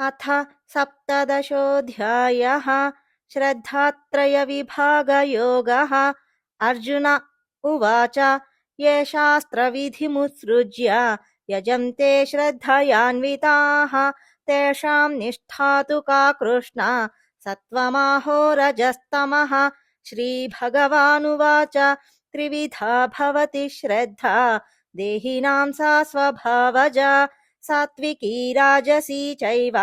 अथ सप्तदशोऽध्यायः। श्रद्धात्रयविभागयोगः। अर्जुन उवाच ये शास्त्रविधिमुत्सृज्य यजन्ते श्रद्धयान्विताः तेषां निष्ठा तु का कृष्ण सत्त्वमाहो रजस्तमः। श्रीभगवानुवाच त्रिविधा भवति श्रद्धा देहिनां सा स्वभावजा सात्विकी राजसी चैव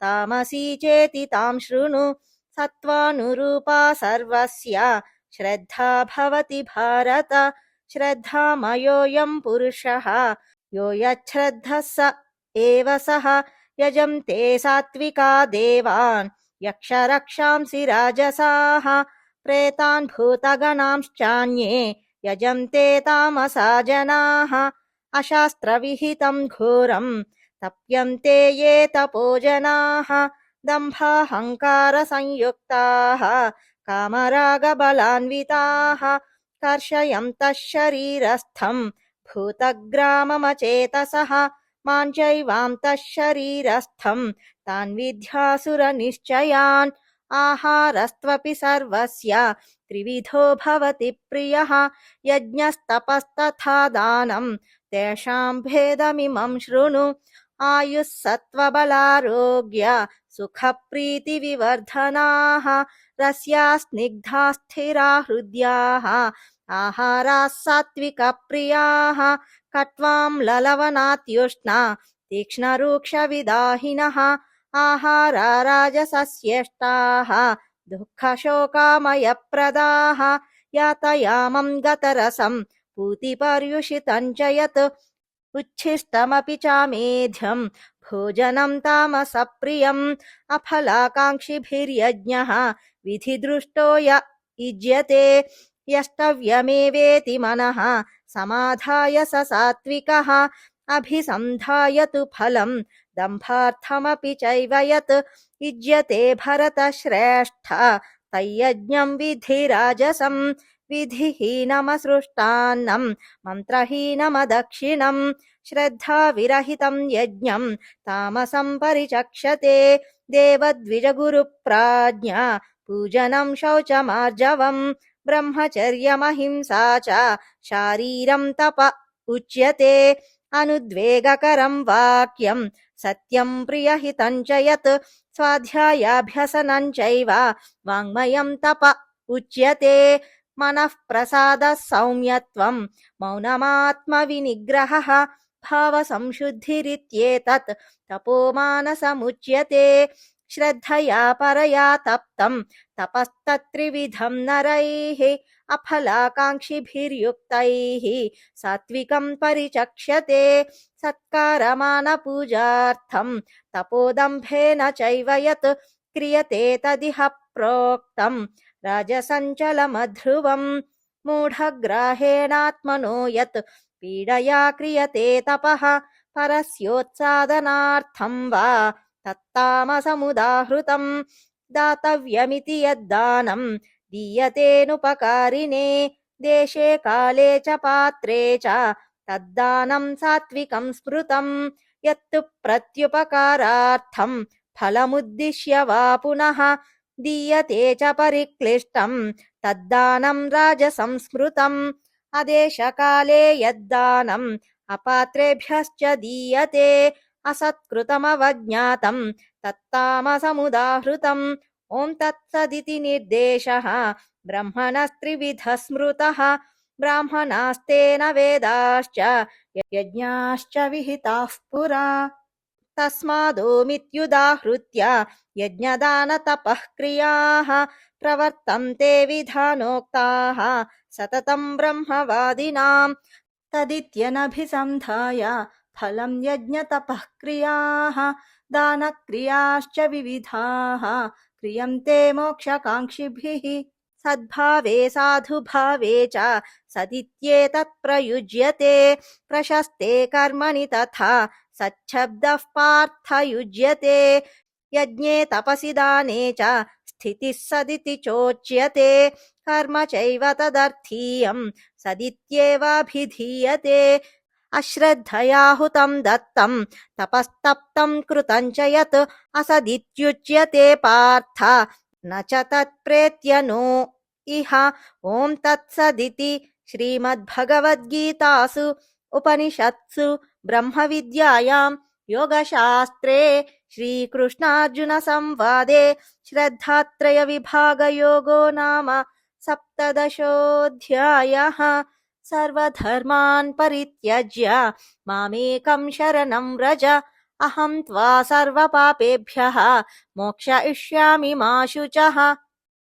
तामसी चेति तां शृणु। सत्त्वानुरूपा सर्वस्य श्रद्धा भवति भारत। श्रद्धामयोऽयं पुरुषः यो यच्छ्रद्धः स एव सः। यजन्ते सात्विका देवान् यक्षरक्षांसि राजसाः प्रेतान् भूतगणांश्चान्ये यजन्ते तामसा जनाः। अशास्त्रविहितं घोरं तप्यन्ते ये तपो जनाः दम्भाहङ्कारसंयुक्ताः कामरागबलान्विताः कर्षयन्तः शरीरस्थं भूतग्राममचेतसः मां चैवान्तः शरीरस्थं तान् विद्यासुरनिश्चयान्। आहारस्त्वपि सर्वस्य त्रिविधो भवति प्रियः यज्ञस्तपस्तथा दानं तेषां भेदमिमं शृणु। आयुः सत्त्वबलारोग्य सुखप्रीतिविवर्धनाः रस्याः स्निग्धाः स्थिरा हृद्याः आहाराः सात्विकप्रियाः कट्वां ललवनात्युष्णा तीक्ष्णरूक्षविदाहिनः आहारा राजसस्येष्टाः दुःखशोकामयप्रदाः यातयामं गतरसं पूतिपर्युषितं च यत् उच्छिष्टमपि चामेध्यं भोजनं तामसप्रियम्। अफलाकाङ्क्षिभिर्यज्ञः विधिदृष्टो य युज्यते यष्टव्यमेवेति मनः समाधाय स सात्विकः। अभिसन्धाय तु फलं दम्भार्थमपि चैव यत् युज्यते भरतश्रेष्ठ तय्यज्ञं विधि राजसं। विधिहीनमसृष्टान्नं मन्त्रहीनमदक्षिणं श्रद्धाविरहितं यज्ञं तामसं परिचक्षते। देवद्विजगुरुप्राज्ञा पूजनं शौचमार्जवं ब्रह्मचर्यमहिंसा च शारीरं तप उच्यते। अनुद्वेगकरं वाक्यं सत्यं प्रियहितं च यत् स्वाध्यायाभ्यसनं चैव वाङ्मयं तप उच्यते। मनःप्रसादः सौम्यत्वं मौनमात्मविनिग्रहः भावसंशुद्धिरित्येतत् तपोमानसमुच्यते। श्रद्धया परया तप्तं तपस्तत्त्रिविधं नरैः अफलाकाङ्क्षिभिर्युक्तैः सात्विकं परिचक्ष्यते। सत्कारमानपूजार्थं तपोदम्भेन चैव यत् क्रियते तदिह प्रोक्तं राजसञ्चलमध्रुवम्। मूढग्राहेणात्मनो यत् पीडया क्रियते तपः परस्योत्सादनार्थं वा तत्तामसमुदाहृतम्। दातव्यमिति यद्दानं दीयतेनुपकारिणे देशे काले च पात्रे च तद्दानं सात्विकं स्मृतम्। यत्तु प्रत्युपकारार्थं फलमुद्दिश्य वा पुनः दीयते च परिक्लिष्टं तद्दानं राजसंस्मृतम्। अदेशकाले यद्दानम् अपात्रेभ्यश्च दीयते असत्कृतमवज्ञातं तत्तामसमुदाहृतम्। ॐ तत्सदिति निर्देशः ब्रह्मणस्त्रिविधः स्मृतः ब्राह्मणास्तेन वेदाश्च यज्ञाश्च विहिताः पुरा। तस्मादोमित्युदाहृत्य यज्ञदानतपः क्रियाः प्रवर्तन्ते विधानोक्ताः सततं ब्रह्मवादिनां। तदित्यनभिसन्धाय फलं यज्ञतपः क्रियाः दानक्रियाश्च विविधाः क्रियन्ते मोक्षकाङ्क्षिभिः। सद्भावे साधुभावे च सदित्येतत् प्रयुज्यते प्रशस्ते कर्मणि तथा सच्छब्दः पार्थयुज्यते। यज्ञे तपसि दाने च स्थितिः सदिति चोच्यते कर्म चैव तदर्थीयं सदित्येवाभिधीयते। अश्रद्धया हुतं दत्तं तपस्तप्तं कृतं च यत् असदित्युच्यते पार्थ न च तत्प्रेत्य नो इह। ॐ तत्सदिति श्रीमद्भगवद्गीतासु उपनिषत्सु ब्रह्मविद्यायां योगशास्त्रे श्रीकृष्णार्जुनसंवादे श्रद्धात्रयविभागयोगो नाम सप्तदशोऽध्यायः। सर्वधर्मान् परित्यज्य मामेकं शरणं व्रज अहं त्वा सर्वपापेभ्यः मोक्षयिष्यामि मा शुचः।